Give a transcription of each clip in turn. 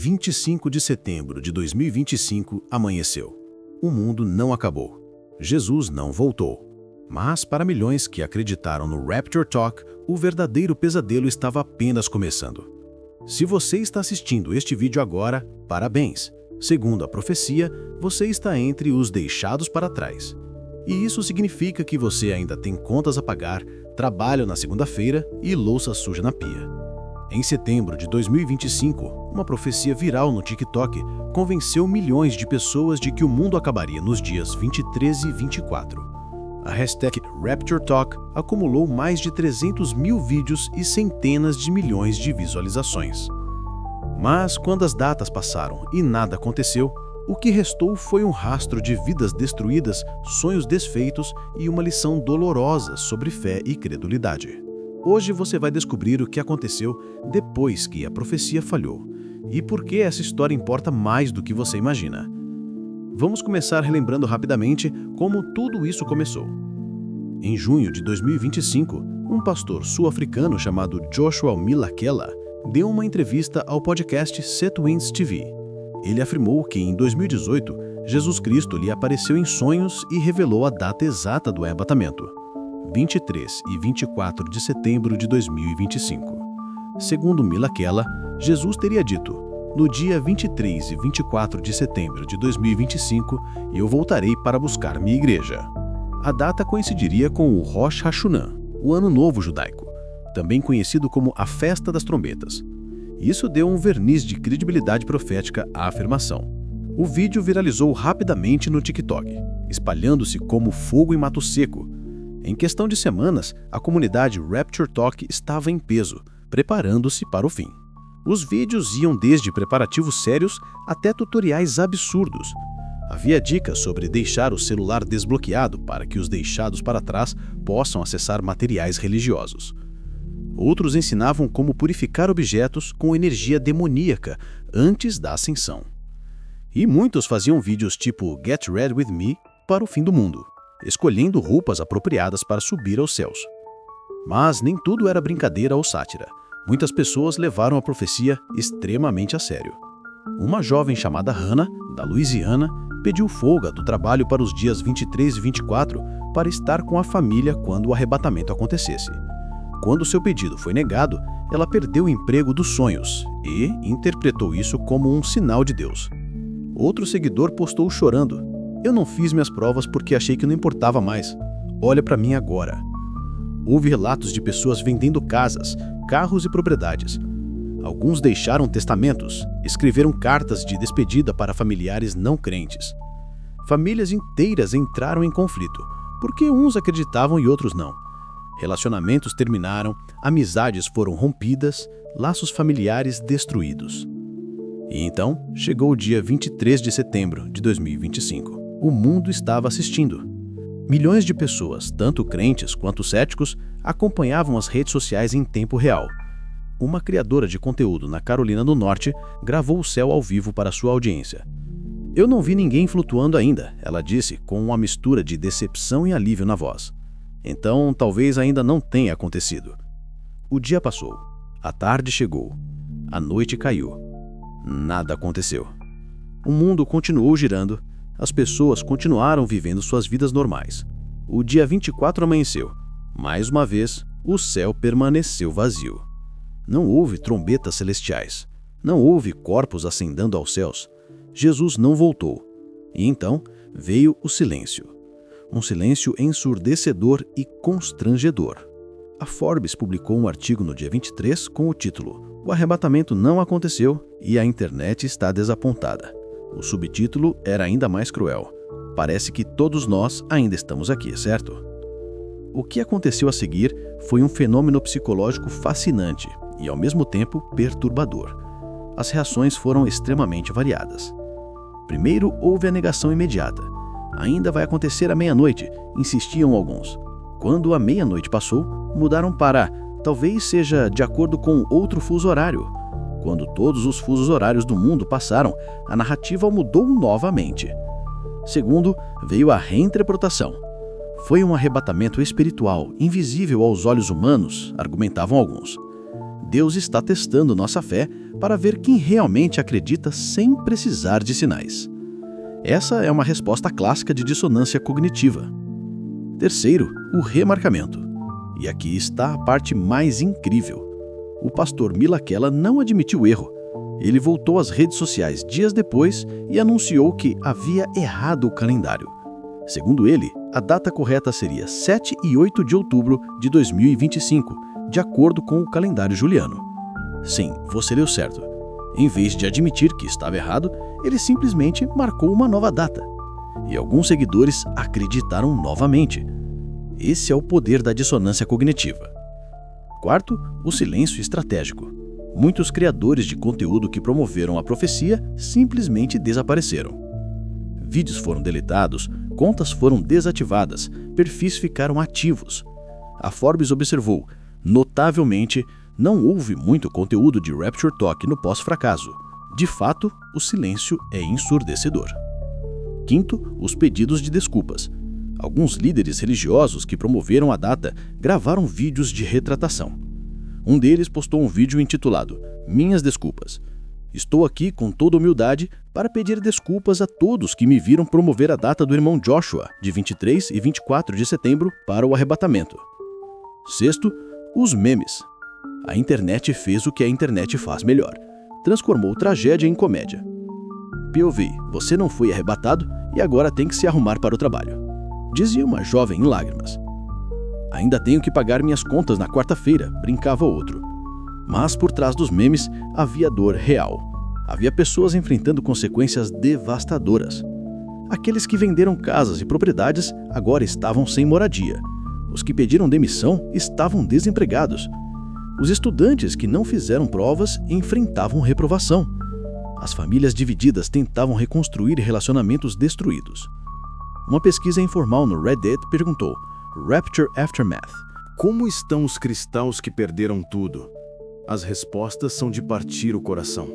25 de setembro de 2025 amanheceu. O mundo não acabou. Jesus não voltou. Mas para milhões que acreditaram no Rapture Talk, o verdadeiro pesadelo estava apenas começando. Se você está assistindo este vídeo agora, parabéns! Segundo a profecia, você está entre os deixados para trás. E isso significa que você ainda tem contas a pagar, trabalho na segunda-feira e louça suja na pia. Em setembro de 2025, uma profecia viral no TikTok convenceu milhões de pessoas de que o mundo acabaria nos dias 23 e 24. A hashtag RaptureTalk acumulou mais de 300 mil vídeos e centenas de milhões de visualizações. Mas quando as datas passaram e nada aconteceu, o que restou foi um rastro de vidas destruídas, sonhos desfeitos e uma lição dolorosa sobre fé e credulidade. Hoje você vai descobrir o que aconteceu depois que a profecia falhou e por que essa história importa mais do que você imagina. Vamos começar relembrando rapidamente como tudo isso começou. Em junho de 2025, um pastor sul-africano chamado Joshua Milakela deu uma entrevista ao podcast Setwins TV. Ele afirmou que em 2018, Jesus Cristo lhe apareceu em sonhos e revelou a data exata do arrebatamento, 23 e 24 de setembro de 2025. Segundo Milakela, Jesus teria dito: "No dia 23 e 24 de setembro de 2025, eu voltarei para buscar minha igreja." A data coincidiria com o Rosh Hashanah, o Ano Novo Judaico, também conhecido como a Festa das Trombetas. Isso deu um verniz de credibilidade profética à afirmação. O vídeo viralizou rapidamente no TikTok, espalhando-se como fogo em mato seco. Em questão de semanas, a comunidade Rapture Talk estava em peso, preparando-se para o fim. Os vídeos iam desde preparativos sérios até tutoriais absurdos. Havia dicas sobre deixar o celular desbloqueado para que os deixados para trás possam acessar materiais religiosos. Outros ensinavam como purificar objetos com energia demoníaca antes da ascensão. E muitos faziam vídeos tipo Get Ready With Me para o fim do mundo, escolhendo roupas apropriadas para subir aos céus. Mas nem tudo era brincadeira ou sátira. Muitas pessoas levaram a profecia extremamente a sério. Uma jovem chamada Hannah, da Louisiana, pediu folga do trabalho para os dias 23 e 24 para estar com a família quando o arrebatamento acontecesse. Quando seu pedido foi negado, ela perdeu o emprego dos sonhos e interpretou isso como um sinal de Deus. Outro seguidor postou chorando: "Eu não fiz minhas provas porque achei que não importava mais. Olha para mim agora." Houve relatos de pessoas vendendo casas, carros e propriedades. Alguns deixaram testamentos, escreveram cartas de despedida para familiares não crentes. Famílias inteiras entraram em conflito, porque uns acreditavam e outros não. Relacionamentos terminaram, amizades foram rompidas, laços familiares destruídos. E então, chegou o dia 23 de setembro de 2025. O mundo estava assistindo. Milhões de pessoas, tanto crentes quanto céticos, acompanhavam as redes sociais em tempo real. Uma criadora de conteúdo na Carolina do Norte gravou o céu ao vivo para sua audiência. "Eu não vi ninguém flutuando ainda", ela disse, com uma mistura de decepção e alívio na voz. "Então, talvez ainda não tenha acontecido." O dia passou. A tarde chegou. A noite caiu. Nada aconteceu. O mundo continuou girando. As pessoas continuaram vivendo suas vidas normais. O dia 24 amanheceu. Mais uma vez, o céu permaneceu vazio. Não houve trombetas celestiais. Não houve corpos ascendendo aos céus. Jesus não voltou. E então veio o silêncio. Um silêncio ensurdecedor e constrangedor. A Forbes publicou um artigo no dia 23 com o título "O arrebatamento não aconteceu e a internet está desapontada." O subtítulo era ainda mais cruel: "Parece que todos nós ainda estamos aqui, certo?" O que aconteceu a seguir foi um fenômeno psicológico fascinante e, ao mesmo tempo, perturbador. As reações foram extremamente variadas. Primeiro, houve a negação imediata. "Ainda vai acontecer à meia-noite", insistiam alguns. Quando a meia-noite passou, mudaram para "talvez seja de acordo com outro fuso horário." Quando todos os fusos horários do mundo passaram, a narrativa mudou novamente. Segundo, veio a reinterpretação. "Foi um arrebatamento espiritual, invisível aos olhos humanos", argumentavam alguns. "Deus está testando nossa fé para ver quem realmente acredita sem precisar de sinais. Essa é uma resposta clássica de dissonância cognitiva. Terceiro, o remarcamento. E aqui está a parte mais incrível. O pastor Milakela não admitiu o erro. Ele voltou às redes sociais dias depois e anunciou que havia errado o calendário. Segundo ele, a data correta seria 7 e 8 de outubro de 2025, de acordo com o calendário juliano. Sim, você leu certo. Em vez de admitir que estava errado, ele simplesmente marcou uma nova data. E alguns seguidores acreditaram novamente. Esse é o poder da dissonância cognitiva. Quarto, o silêncio estratégico. Muitos criadores de conteúdo que promoveram a profecia simplesmente desapareceram. Vídeos foram deletados, contas foram desativadas, perfis ficaram ativos. A Forbes observou, notavelmente, não houve muito conteúdo de Rapture Talk no pós-fracasso. De fato, o silêncio é ensurdecedor. Quinto, os pedidos de desculpas. Alguns líderes religiosos que promoveram a data gravaram vídeos de retratação. Um deles postou um vídeo intitulado Minhas Desculpas. Estou aqui com toda humildade para pedir desculpas a todos que me viram promover a data do irmão Joshua, de 23 e 24 de setembro, para o arrebatamento. Sexto, os memes. A internet fez o que a internet faz melhor. Transformou tragédia em comédia. POV, você não foi arrebatado e agora tem que se arrumar para o trabalho. Dizia uma jovem em lágrimas. Ainda tenho que pagar minhas contas na quarta-feira, brincava outro. Mas por trás dos memes havia dor real. Havia pessoas enfrentando consequências devastadoras. Aqueles que venderam casas e propriedades agora estavam sem moradia. Os que pediram demissão estavam desempregados. Os estudantes que não fizeram provas enfrentavam reprovação. As famílias divididas tentavam reconstruir relacionamentos destruídos. Uma pesquisa informal no Reddit perguntou: Rapture Aftermath. Como estão os cristãos que perderam tudo? As respostas são de partir o coração.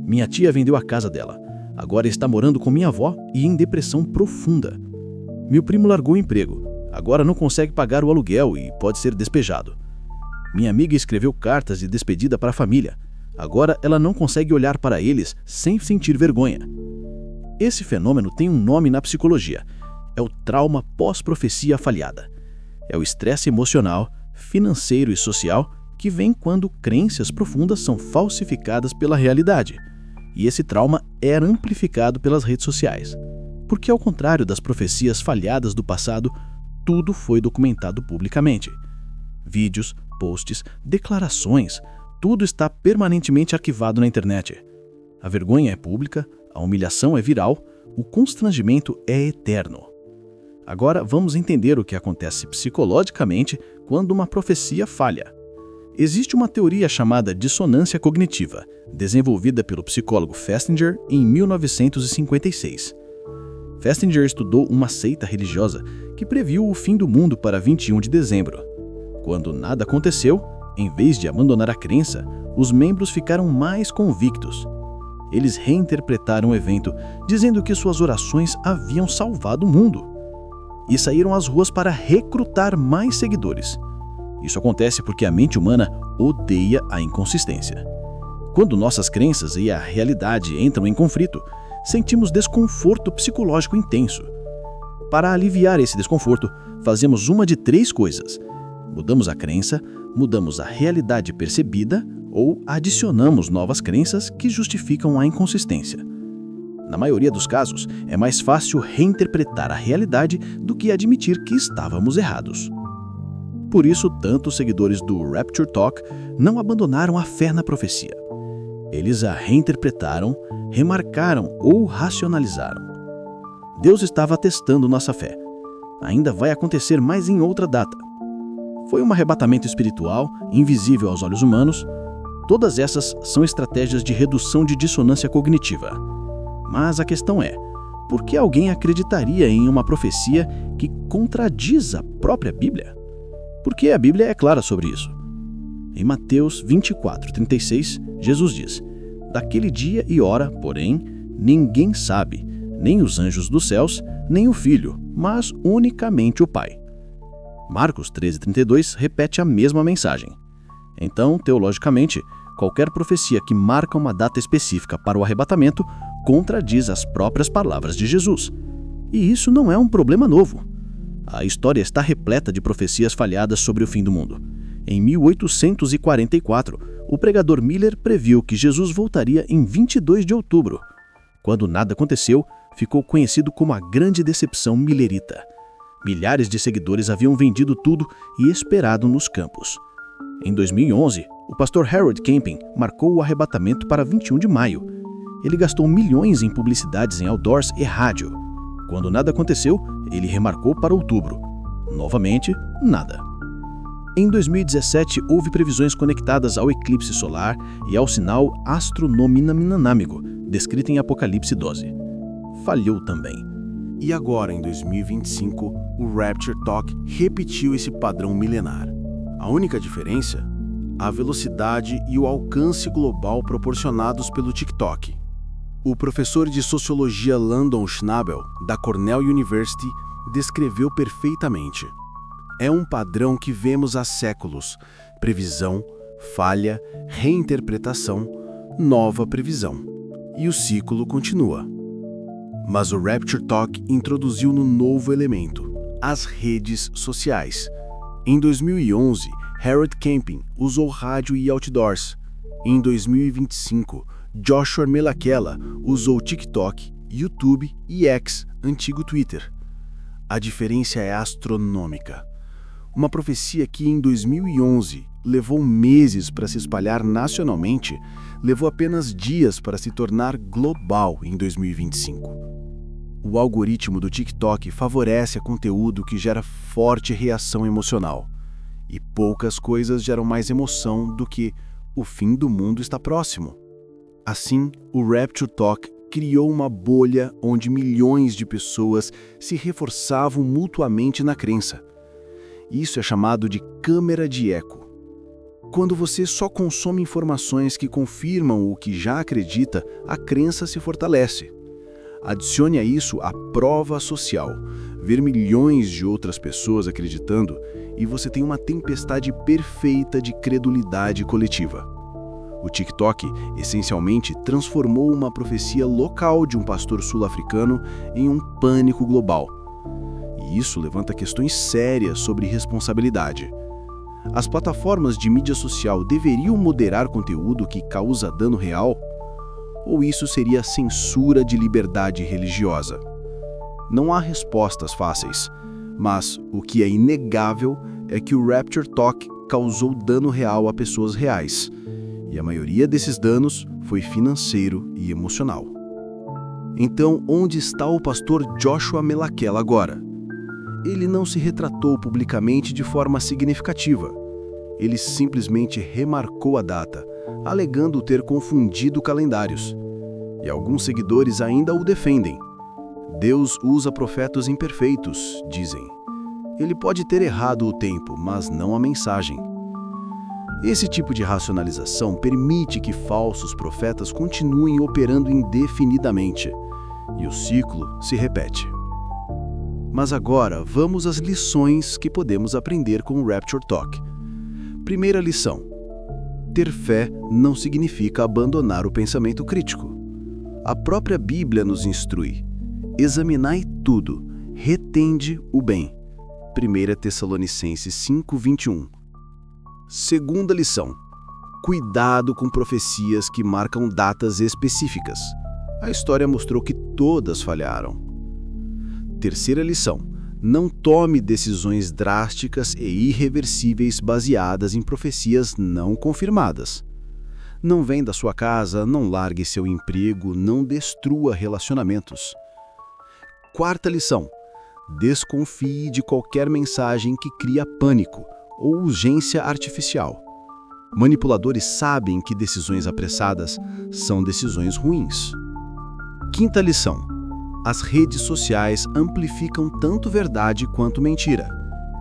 Minha tia vendeu a casa dela. Agora está morando com minha avó e em depressão profunda. Meu primo largou o emprego. Agora não consegue pagar o aluguel e pode ser despejado. Minha amiga escreveu cartas de despedida para a família. Agora ela não consegue olhar para eles sem sentir vergonha. Esse fenômeno tem um nome na psicologia. É o trauma pós-profecia falhada. É o estresse emocional, financeiro e social que vem quando crenças profundas são falsificadas pela realidade. E esse trauma era amplificado pelas redes sociais. Porque, ao contrário das profecias falhadas do passado, tudo foi documentado publicamente. Vídeos, posts, declarações, tudo está permanentemente arquivado na internet. A vergonha é pública, a humilhação é viral, o constrangimento é eterno. Agora vamos entender o que acontece psicologicamente quando uma profecia falha. Existe uma teoria chamada dissonância cognitiva, desenvolvida pelo psicólogo Festinger em 1956. Festinger estudou uma seita religiosa que previu o fim do mundo para 21 de dezembro. Quando nada aconteceu, em vez de abandonar a crença, os membros ficaram mais convictos. Eles reinterpretaram o evento, dizendo que suas orações haviam salvado o mundo. E saíram às ruas para recrutar mais seguidores. Isso acontece porque a mente humana odeia a inconsistência. Quando nossas crenças e a realidade entram em conflito, sentimos desconforto psicológico intenso. Para aliviar esse desconforto, fazemos uma de três coisas: mudamos a crença, mudamos a realidade percebida ou adicionamos novas crenças que justificam a inconsistência. Na maioria dos casos, é mais fácil reinterpretar a realidade do que admitir que estávamos errados. Por isso, tantos seguidores do Rapture Talk não abandonaram a fé na profecia. Eles a reinterpretaram, remarcaram ou racionalizaram. Deus estava testando nossa fé. Ainda vai acontecer mais em outra data. Foi um arrebatamento espiritual, invisível aos olhos humanos. Todas essas são estratégias de redução de dissonância cognitiva. Mas a questão é, por que alguém acreditaria em uma profecia que contradiz a própria Bíblia? Porque a Bíblia é clara sobre isso. Em Mateus 24:36, Jesus diz: Daquele dia e hora, porém, ninguém sabe, nem os anjos dos céus, nem o Filho, mas unicamente o Pai. Marcos 13:32 repete a mesma mensagem. Então, teologicamente, Qualquer profecia que marca uma data específica para o arrebatamento contradiz as próprias palavras de Jesus. E isso não é um problema novo. A história está repleta de profecias falhadas sobre o fim do mundo. Em 1844, o pregador Miller previu que Jesus voltaria em 22 de outubro. Quando nada aconteceu, ficou conhecido como a Grande Decepção Millerita. Milhares de seguidores haviam vendido tudo e esperado nos campos. Em 2011, o pastor Harold Camping marcou o arrebatamento para 21 de maio. Ele gastou milhões em publicidades em outdoors e rádio. Quando nada aconteceu, ele remarcou para outubro. Novamente, nada. Em 2017, houve previsões conectadas ao eclipse solar e ao sinal astronominâmico, descrito em Apocalipse 12. Falhou também. E agora, em 2025, o Rapture Talk repetiu esse padrão milenar. A única diferença? A velocidade e o alcance global proporcionados pelo TikTok. O professor de sociologia Landon Schnabel, da Cornell University, descreveu perfeitamente. É um padrão que vemos há séculos: previsão, falha, reinterpretação, nova previsão. E o ciclo continua. Mas o Rapture Talk introduziu um novo elemento: as redes sociais. Em 2011, Harold Camping usou rádio e outdoors. Em 2025, Joshua Melachella usou TikTok, YouTube e X, antigo Twitter. A diferença é astronômica. Uma profecia que em 2011 levou meses para se espalhar nacionalmente, levou apenas dias para se tornar global em 2025. O algoritmo do TikTok favorece conteúdo que gera forte reação emocional. E poucas coisas geram mais emoção do que o fim do mundo está próximo. Assim, o Rapture Talk criou uma bolha onde milhões de pessoas se reforçavam mutuamente na crença. Isso é chamado de câmara de eco. Quando você só consome informações que confirmam o que já acredita, a crença se fortalece. Adicione a isso a prova social, ver milhões de outras pessoas acreditando, e você tem uma tempestade perfeita de credulidade coletiva. O TikTok, essencialmente, transformou uma profecia local de um pastor sul-africano em um pânico global. E isso levanta questões sérias sobre responsabilidade. As plataformas de mídia social deveriam moderar conteúdo que causa dano real? Ou isso seria censura de liberdade religiosa? Não há respostas fáceis, mas o que é inegável é que o Rapture Talk causou dano real a pessoas reais, e a maioria desses danos foi financeiro e emocional. Então, onde está o pastor Joshua Melachella agora? Ele não se retratou publicamente de forma significativa. Ele simplesmente remarcou a data, alegando ter confundido calendários. E alguns seguidores ainda o defendem. Deus usa profetas imperfeitos, dizem. Ele pode ter errado o tempo, mas não a mensagem. Esse tipo de racionalização permite que falsos profetas continuem operando indefinidamente, e o ciclo se repete. Mas agora, vamos às lições que podemos aprender com o Rapture Talk. Primeira lição: ter fé não significa abandonar o pensamento crítico. A própria Bíblia nos instrui: examinai tudo, retende o bem. 1 Tessalonicenses 5:21. Segunda lição: cuidado com profecias que marcam datas específicas. A história mostrou que todas falharam. Terceira lição: não tome decisões drásticas e irreversíveis baseadas em profecias não confirmadas. Não venda sua casa, não largue seu emprego, não destrua relacionamentos. Quarta lição: desconfie de qualquer mensagem que cria pânico ou urgência artificial. Manipuladores sabem que decisões apressadas são decisões ruins. Quinta lição: as redes sociais amplificam tanto verdade quanto mentira.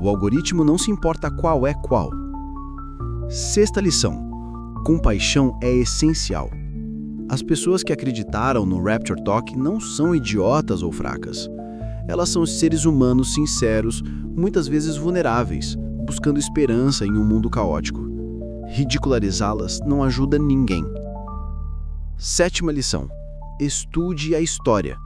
O algoritmo não se importa qual é qual. Sexta lição: compaixão é essencial. As pessoas que acreditaram no Rapture Talk não são idiotas ou fracas. Elas são seres humanos sinceros, muitas vezes vulneráveis, buscando esperança em um mundo caótico. Ridicularizá-las não ajuda ninguém. 7ª lição: estude a história.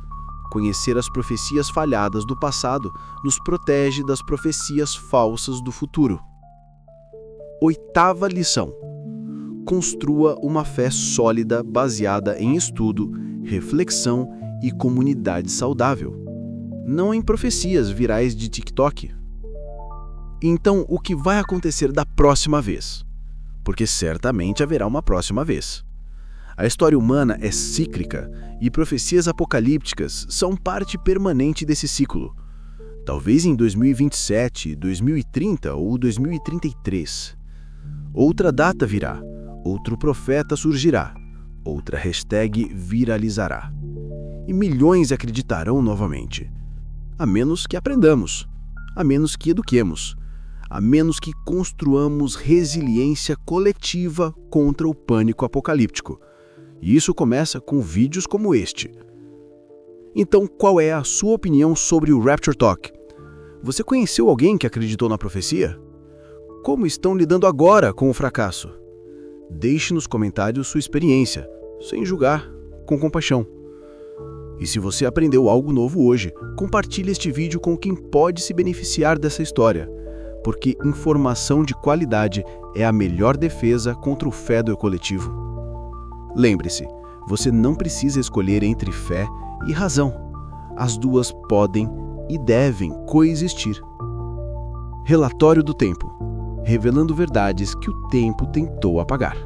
Conhecer as profecias falhadas do passado nos protege das profecias falsas do futuro. 8ª lição: construa uma fé sólida baseada em estudo, reflexão e comunidade saudável, não em profecias virais de TikTok. Então, o que vai acontecer da próxima vez? Porque certamente haverá uma próxima vez. A história humana é cíclica e profecias apocalípticas são parte permanente desse ciclo. Talvez em 2027, 2030 ou 2033. Outra data virá, outro profeta surgirá, outra hashtag viralizará. E milhões acreditarão novamente. A menos que aprendamos, a menos que eduquemos, a menos que construamos resiliência coletiva contra o pânico apocalíptico. E isso começa com vídeos como este. Então, qual é a sua opinião sobre o Rapture Talk? Você conheceu alguém que acreditou na profecia? Como estão lidando agora com o fracasso? Deixe nos comentários sua experiência, sem julgar, com compaixão. E se você aprendeu algo novo hoje, compartilhe este vídeo com quem pode se beneficiar dessa história, porque informação de qualidade é a melhor defesa contra o fé do coletivo. Lembre-se, você não precisa escolher entre fé e razão. As duas podem e devem coexistir. Relatório do tempo, revelando verdades que o tempo tentou apagar.